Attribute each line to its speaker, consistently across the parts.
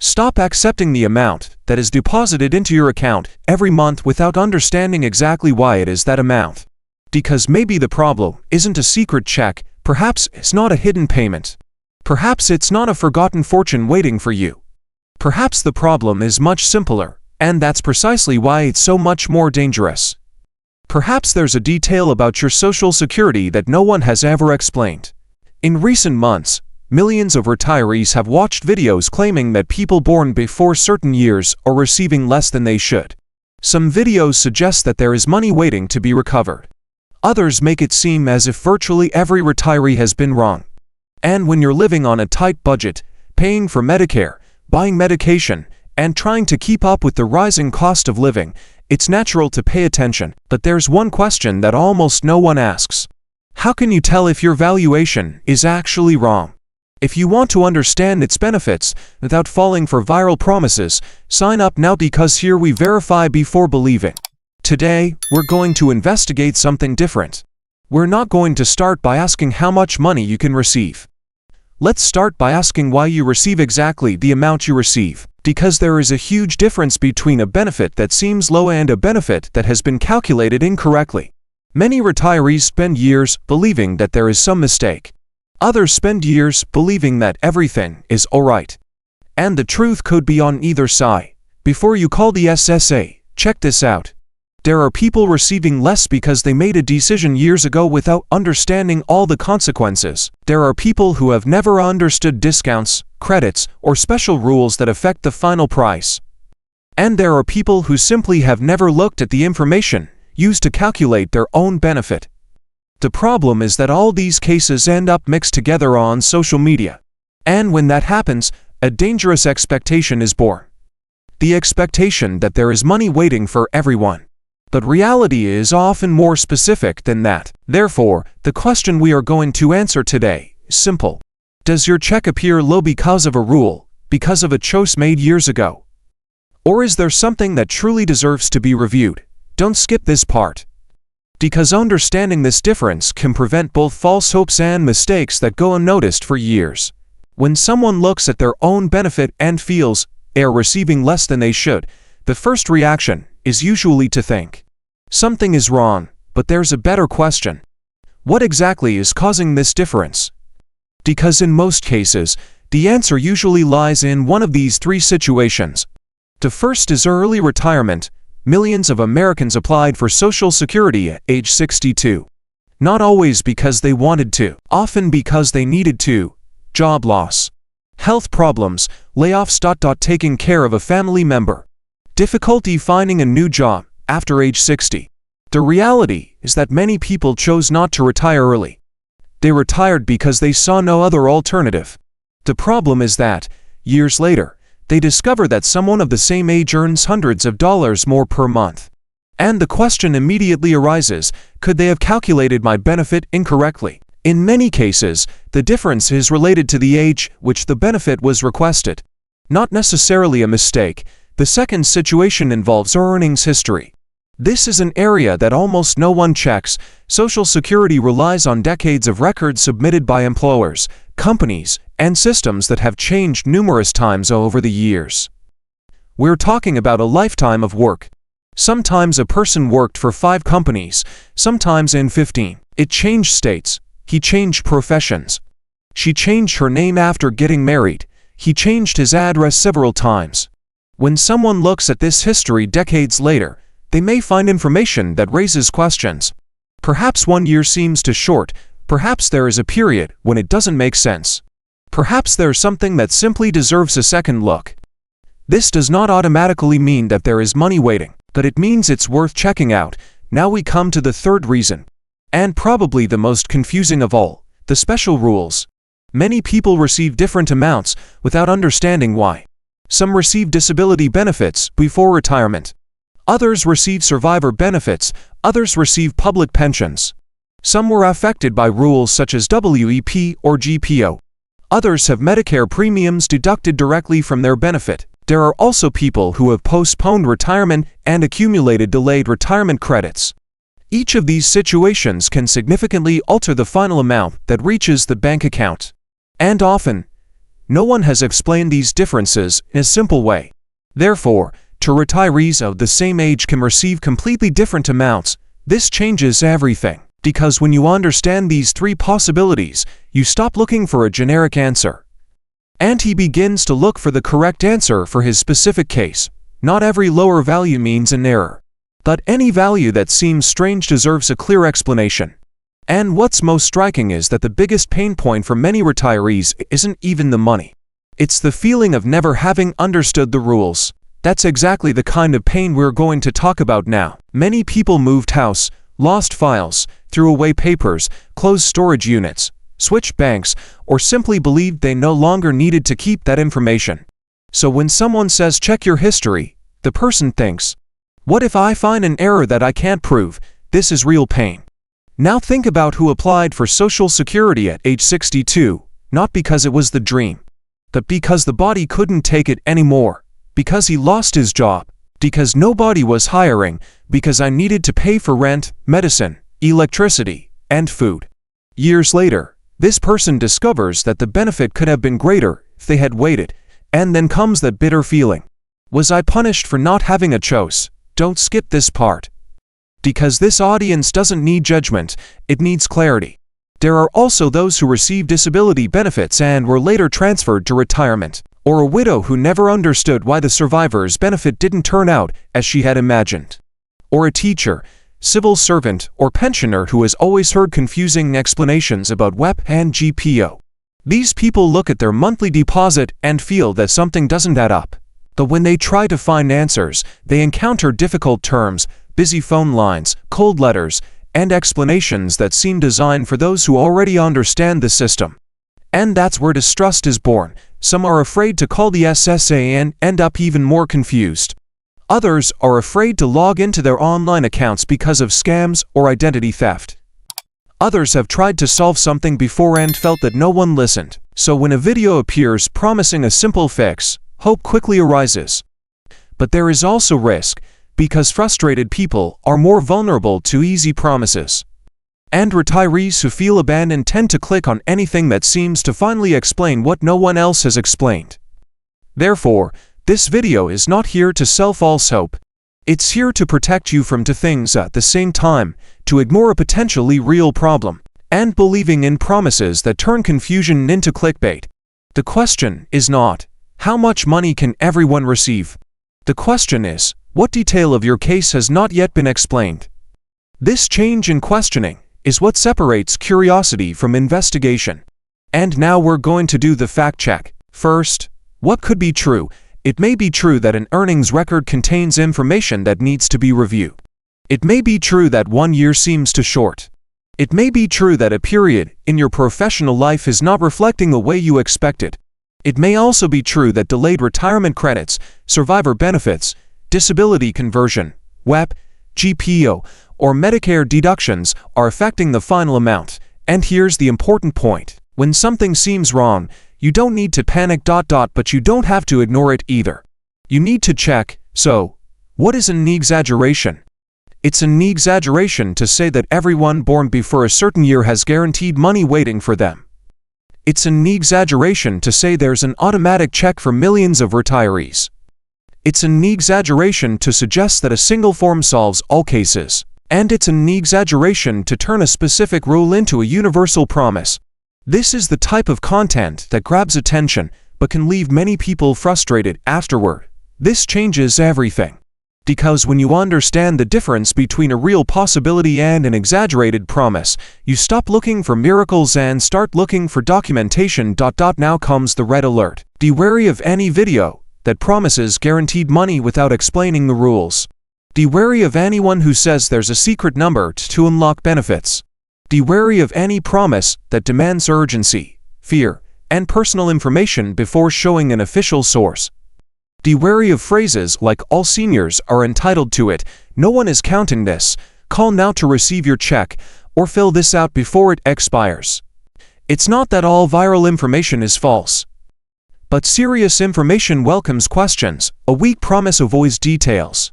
Speaker 1: Stop accepting the amount that is deposited into your account every month without understanding exactly why it is that amount. Because maybe the problem isn't a secret check, perhaps it's not a hidden payment. Perhaps it's not a forgotten fortune waiting for you. Perhaps the problem is much simpler, and that's precisely why it's so much more dangerous. Perhaps there's a detail about your Social Security that no one has ever explained. In recent months, millions of retirees have watched videos claiming that people born before certain years are receiving less than they should. Some videos suggest that there is money waiting to be recovered. Others make it seem as if virtually every retiree has been wrong. And when you're living on a tight budget, paying for Medicare, buying medication, and trying to keep up with the rising cost of living, it's natural to pay attention. But there's one question that almost no one asks. How can you tell if your valuation is actually wrong? If you want to understand its benefits without falling for viral promises, sign up now, because here we verify before believing. Today, we're going to investigate something different. We're not going to start by asking how much money you can receive. Let's start by asking why you receive exactly the amount you receive. Because there is a huge difference between a benefit that seems low and a benefit that has been calculated incorrectly. Many retirees spend years believing that there is some mistake. Others spend years believing that everything is alright. And the truth could be on either side. Before you call the SSA, check this out. There are people receiving less because they made a decision years ago without understanding all the consequences. There are people who have never understood discounts, credits, or special rules that affect the final price. And there are people who simply have never looked at the information used to calculate their own benefit. The problem is that all these cases end up mixed together on social media. And when that happens, a dangerous expectation is born. The expectation that there is money waiting for everyone. But reality is often more specific than that. Therefore, the question we are going to answer today is simple. Does your check appear low because of a rule, because of a choice made years ago? Or is there something that truly deserves to be reviewed? Don't skip this part. Because understanding this difference can prevent both false hopes and mistakes that go unnoticed for years. When someone looks at their own benefit and feels they're receiving less than they should, the first reaction is usually to think something is wrong. But there's a better question. What exactly is causing this difference? Because in most cases, the answer usually lies in one of these three situations. The first is early retirement. Millions of Americans applied for Social Security at age 62. Not always because they wanted to, often because they needed to. Job loss, health problems, layoffs. Taking care of a family member. Difficulty finding a new job after age 60. The reality is that many people chose not to retire early. They retired because they saw no other alternative. The problem is that, years later, they discover that someone of the same age earns hundreds of dollars more per month. And the question immediately arises, could they have calculated my benefit incorrectly? In many cases, the difference is related to the age which the benefit was requested. Not necessarily a mistake. The second situation involves earnings history. This is an area that almost no one checks. Social Security relies on decades of records submitted by employers, companies, and systems that have changed numerous times over the years. We're talking about a lifetime of work. Sometimes a person worked for 5 companies, sometimes in 15. It changed states. He changed professions. She changed her name after getting married. He changed his address several times. When someone looks at this history decades later, they may find information that raises questions. Perhaps 1 year seems too short. Perhaps there is a period when it doesn't make sense. Perhaps there's something that simply deserves a second look. This does not automatically mean that there is money waiting, but it means it's worth checking out. Now we come to the third reason. And probably the most confusing of all, the special rules. Many people receive different amounts without understanding why. Some receive disability benefits before retirement. Others receive survivor benefits. Others receive public pensions. Some were affected by rules such as WEP or GPO. Others have Medicare premiums deducted directly from their benefit. There are also people who have postponed retirement and accumulated delayed retirement credits. Each of these situations can significantly alter the final amount that reaches the bank account. And often, No one has explained these differences in a simple way. Therefore, two retirees of the same age can receive completely different amounts. This changes everything, because when you understand these three possibilities, you stop looking for a generic answer. And he begins to look for the correct answer for his specific case. Not every lower value means an error, but any value that seems strange deserves a clear explanation. And what's most striking is that the biggest pain point for many retirees isn't even the money. It's the feeling of never having understood the rules. That's exactly the kind of pain we're going to talk about now. Many people moved house, lost files, threw away papers, closed storage units, switched banks, or simply believed they no longer needed to keep that information. So when someone says check your history, the person thinks, what if I find an error that I can't prove? This is real pain. Now think about who applied for Social Security at age 62, not because it was the dream, but because the body couldn't take it anymore, because he lost his job, because nobody was hiring, because I needed to pay for rent, medicine, electricity, and food. Years later, this person discovers that the benefit could have been greater if they had waited, and then comes that bitter feeling. Was I punished for not having a choice? Don't skip this part. Because this audience doesn't need judgment, it needs clarity. There are also those who receive disability benefits and were later transferred to retirement, or a widow who never understood why the survivor's benefit didn't turn out as she had imagined, or a teacher, civil servant, or pensioner who has always heard confusing explanations about WEP and GPO. These people look at their monthly deposit and feel that something doesn't add up. But when they try to find answers, they encounter difficult terms, busy phone lines, cold letters, and explanations that seem designed for those who already understand the system. And that's where distrust is born. Some are afraid to call the SSA and end up even more confused. Others are afraid to log into their online accounts because of scams or identity theft. Others have tried to solve something before and felt that no one listened. So when a video appears promising a simple fix, hope quickly arises. But there is also risk, because frustrated people are more vulnerable to easy promises. And retirees who feel abandoned tend to click on anything that seems to finally explain what no one else has explained. Therefore, this video is not here to sell false hope. It's here to protect you from two things at the same time, to ignore a potentially real problem, and believing in promises that turn confusion into clickbait. The question is not, how much money can everyone receive? The question is, what detail of your case has not yet been explained? This change in questioning is what separates curiosity from investigation. And now we're going to do the fact check. First, what could be true? It may be true that an earnings record contains information that needs to be reviewed. It may be true that 1 year seems too short. It may be true that a period in your professional life is not reflecting the way you expected. It may also be true that delayed retirement credits, survivor benefits, disability conversion, WEP, GPO, or Medicare deductions are affecting the final amount. And here's the important point. When something seems wrong, you don't need to panic, but you don't have to ignore it either. You need to check. So, what is an exaggeration? It's an exaggeration to say that everyone born before a certain year has guaranteed money waiting for them. It's an exaggeration to say there's an automatic check for millions of retirees. It's an exaggeration to suggest that a single form solves all cases. And it's an exaggeration to turn a specific rule into a universal promise. This is the type of content that grabs attention, but can leave many people frustrated afterward. This changes everything. Because when you understand the difference between a real possibility and an exaggerated promise, you stop looking for miracles and start looking for documentation. Now comes the red alert. Be wary of any video that promises guaranteed money without explaining the rules. Be wary of anyone who says there's a secret number to unlock benefits. Be wary of any promise that demands urgency, fear, and personal information before showing an official source. Be wary of phrases like all seniors are entitled to it, no one is counting this, call now to receive your check, or fill this out before it expires. It's not that all viral information is false. But serious information welcomes questions, a weak promise avoids details.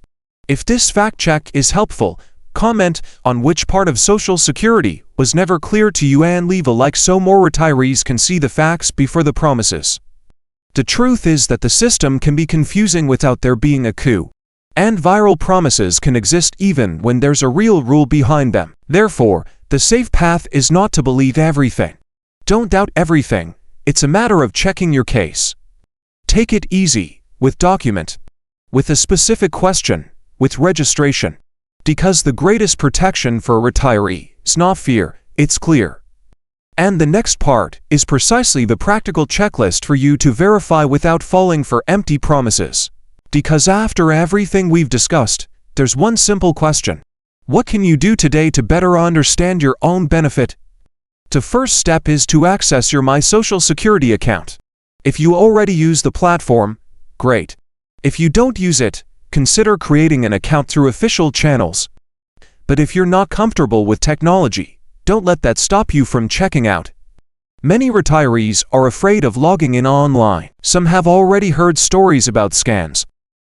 Speaker 1: If this fact check is helpful, comment on which part of Social Security was never clear to you and leave a like so more retirees can see the facts before the promises. The truth is that the system can be confusing without there being a coup. And viral promises can exist even when there's a real rule behind them. Therefore, the safe path is not to believe everything. Don't doubt everything. It's a matter of checking your case. Take it easy, with document, with a specific question, with registration. Because the greatest protection for a retiree is not fear, it's clear. And the next part is precisely the practical checklist for you to verify without falling for empty promises. Because after everything we've discussed, there's one simple question. What can you do today to better understand your own benefit? The first step is to access your My Social Security account. If you already use the platform, great. If you don't use it, consider creating an account through official channels. But if you're not comfortable with technology, don't let that stop you from checking out. Many retirees are afraid of logging in online. Some have already heard stories about scams.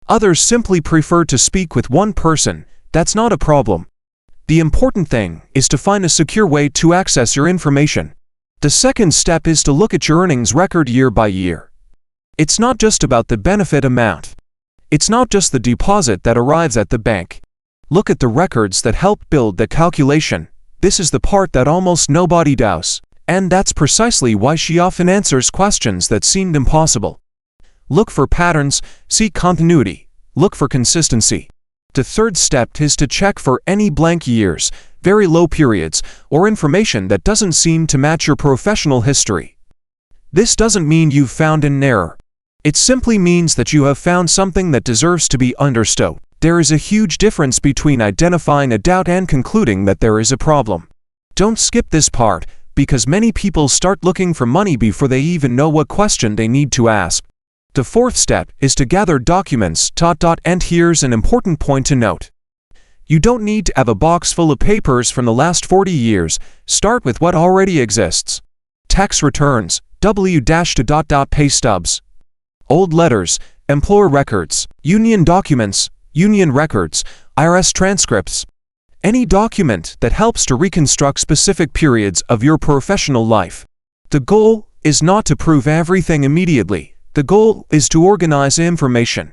Speaker 1: Others simply prefer to speak with one person. That's not a problem. The important thing is to find a secure way to access your information. The second step is to look at your earnings record year by year. It's not just about the benefit amount. It's not just the deposit that arrives at the bank. Look at the records that help build the calculation. This is the part that almost nobody does. And that's precisely why she often answers questions that seemed impossible. Look for patterns, seek continuity, look for consistency. The third step is to check for any blank years, very low periods, or information that doesn't seem to match your professional history. This doesn't mean you've found an error. It simply means that you have found something that deserves to be understood. There is a huge difference between identifying a doubt and concluding that there is a problem. Don't skip this part, because many people start looking for money before they even know what question they need to ask. The fourth step is to gather documents. And here's an important point to note. You don't need to have a box full of papers from the last 40 years. Start with what already exists. Tax returns, pay stubs, old letters, employer records, union documents, union records, IRS transcripts. Any document that helps to reconstruct specific periods of your professional life. The goal is not to prove everything immediately. The goal is to organize information.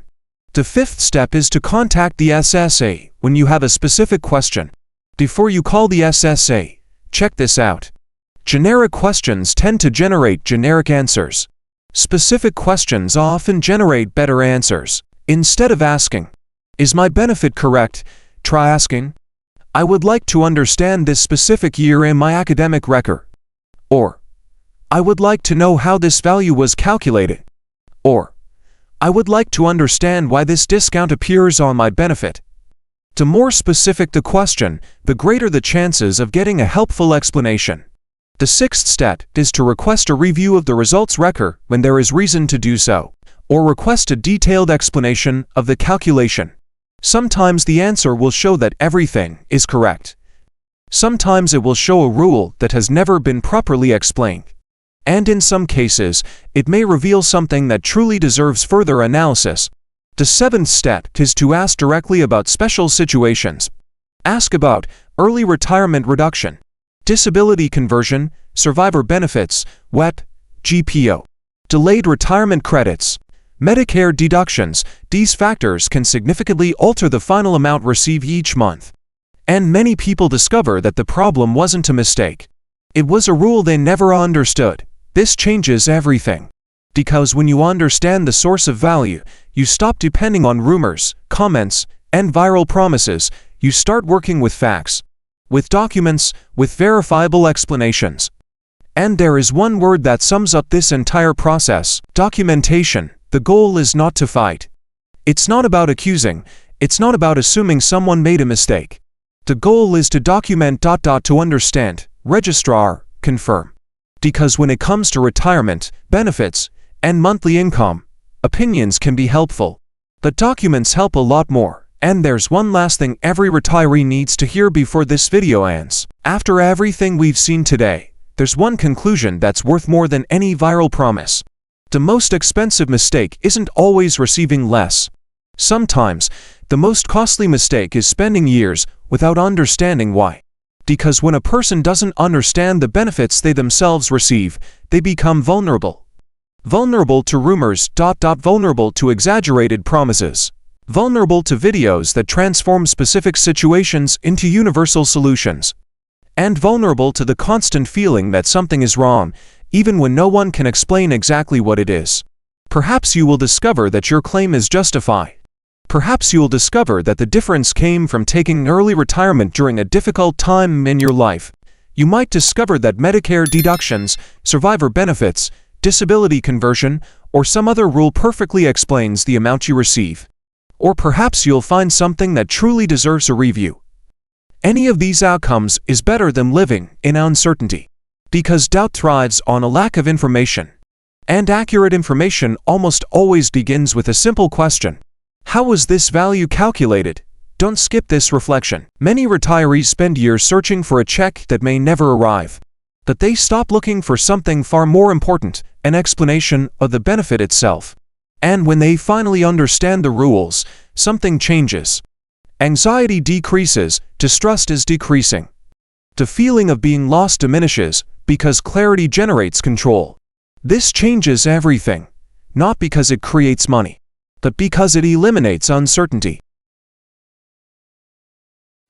Speaker 1: The fifth step is to contact the SSA when you have a specific question. Before you call the SSA, check this out. Generic questions tend to generate generic answers. Specific questions often generate better answers. Instead of asking, "Is my benefit correct?" try asking, "I would like to understand this specific year in my academic record." Or, "I would like to know how this value was calculated." Or, "I would like to understand why this discount appears on my benefit." The more specific the question, the greater the chances of getting a helpful explanation. The sixth step is to request a review of the results record when there is reason to do so, or request a detailed explanation of the calculation. Sometimes the answer will show that everything is correct. Sometimes it will show a rule that has never been properly explained. And in some cases, it may reveal something that truly deserves further analysis. The seventh step is to ask directly about special situations. Ask about early retirement reduction, disability conversion, survivor benefits, WEP, GPO, delayed retirement credits, Medicare deductions. These factors can significantly alter the final amount received each month. And many people discover that the problem wasn't a mistake. It was a rule they never understood. This changes everything. Because when you understand the source of value, you stop depending on rumors, comments, and viral promises. You start working with facts, with documents, with verifiable explanations. And there is one word that sums up this entire process: documentation. The goal is not to fight. It's not about accusing. It's not about assuming someone made a mistake. The goal is to document. To understand, registrar, confirm. Because when it comes to retirement, benefits, and monthly income, opinions can be helpful. But documents help a lot more. And there's one last thing every retiree needs to hear before this video ends. After everything we've seen today, there's one conclusion that's worth more than any viral promise. The most expensive mistake isn't always receiving less. Sometimes, the most costly mistake is spending years without understanding why. Because when a person doesn't understand the benefits they themselves receive, they become vulnerable. Vulnerable to rumors. Vulnerable to exaggerated promises. Vulnerable to videos that transform specific situations into universal solutions. And vulnerable to the constant feeling that something is wrong, even when no one can explain exactly what it is. Perhaps you will discover that your claim is justified. Perhaps you will discover that the difference came from taking early retirement during a difficult time in your life. You might discover that Medicare deductions, survivor benefits, disability conversion, or some other rule perfectly explains the amount you receive. Or perhaps you'll find something that truly deserves a review. Any of these outcomes is better than living in uncertainty, because doubt thrives on a lack of information. And accurate information almost always begins with a simple question. How was this value calculated? Don't skip this reflection. Many retirees spend years searching for a check that may never arrive. But they stop looking for something far more important, an explanation of the benefit itself. And when they finally understand the rules, something changes. Anxiety decreases, distrust is decreasing. The feeling of being lost diminishes, because clarity generates control. This changes everything, not because it creates money, but because it eliminates uncertainty.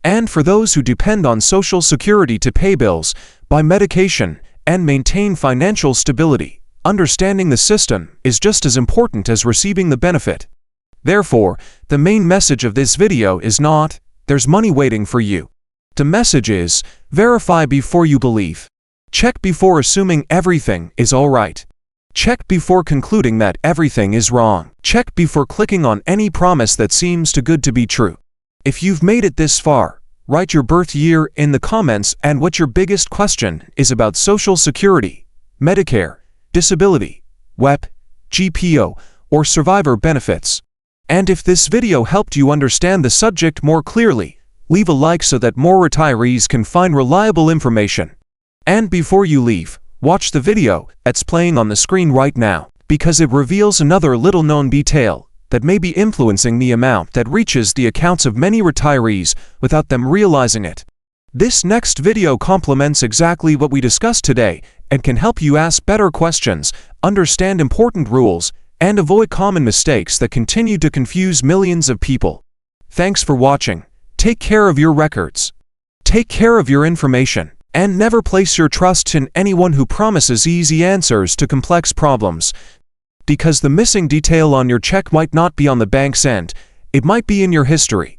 Speaker 1: And for those who depend on Social Security to pay bills, buy medication, and maintain financial stability, understanding the system is just as important as receiving the benefit. Therefore, the main message of this video is not, "There's money waiting for you." The message is, verify before you believe. Check before assuming everything is all right. Check before concluding that everything is wrong. Check before clicking on any promise that seems too good to be true. If you've made it this far, write your birth year in the comments and what your biggest question is about Social Security, Medicare, disability, WEP, GPO, or survivor benefits. And if this video helped you understand the subject more clearly, leave a like so that more retirees can find reliable information. And before you leave, watch the video that's playing on the screen right now, because it reveals another little-known detail that may be influencing the amount that reaches the accounts of many retirees without them realizing it. This next video complements exactly what we discussed today and can help you ask better questions, understand important rules, and avoid common mistakes that continue to confuse millions of people. Thanks for watching. Take care of your records. Take care of your information. And never place your trust in anyone who promises easy answers to complex problems. Because the missing detail on your check might not be on the bank's end, it might be in your history.